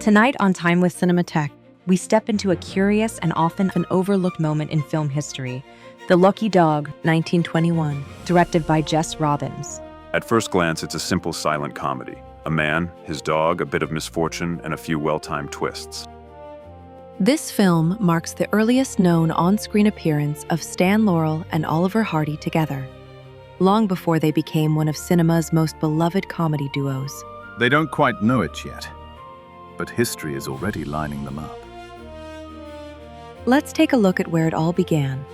Tonight on Timeless Cinematheque, we step into a curious and often an overlooked moment in film history, The Lucky Dog, 1921, directed by Jess Robbins. At first glance, it's a simple silent comedy. A man, his dog, a bit of misfortune, and a few well-timed twists. This film marks the earliest known on-screen appearance of Stan Laurel and Oliver Hardy together, long before they became one of cinema's most beloved comedy duos. They don't quite know it yet, but history is already lining them up. Let's take a look at where it all began.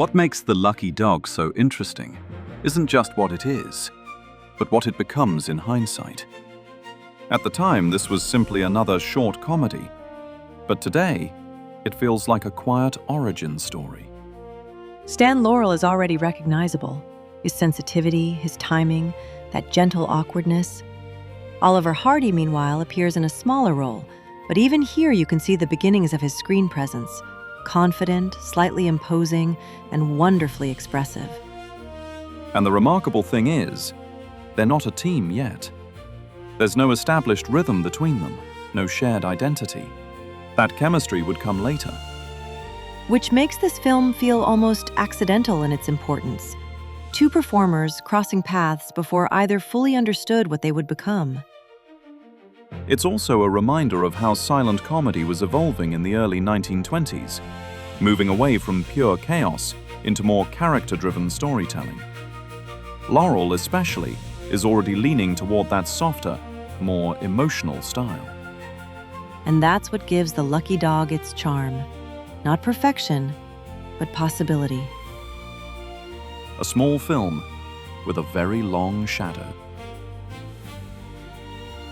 What makes The Lucky Dog so interesting isn't just what it is, but what it becomes in hindsight. At the time, this was simply another short comedy, but today, it feels like a quiet origin story. Stan Laurel is already recognizable. His sensitivity, his timing, that gentle awkwardness. Oliver Hardy, meanwhile, appears in a smaller role, but even here you can see the beginnings of his screen presence. Confident, slightly imposing, and wonderfully expressive. And the remarkable thing is, they're not a team yet. There's no established rhythm between them, no shared identity. That chemistry would come later. Which makes this film feel almost accidental in its importance. Two performers crossing paths before either fully understood what they would become. It's also a reminder of how silent comedy was evolving in the early 1920s, moving away from pure chaos into more character-driven storytelling. Laurel, especially, is already leaning toward that softer, more emotional style. And that's what gives The Lucky Dog its charm. Not perfection, but possibility. A small film with a very long shadow.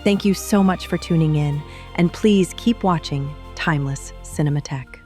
Thank you so much for tuning in, and please keep watching Timeless Cinematheque.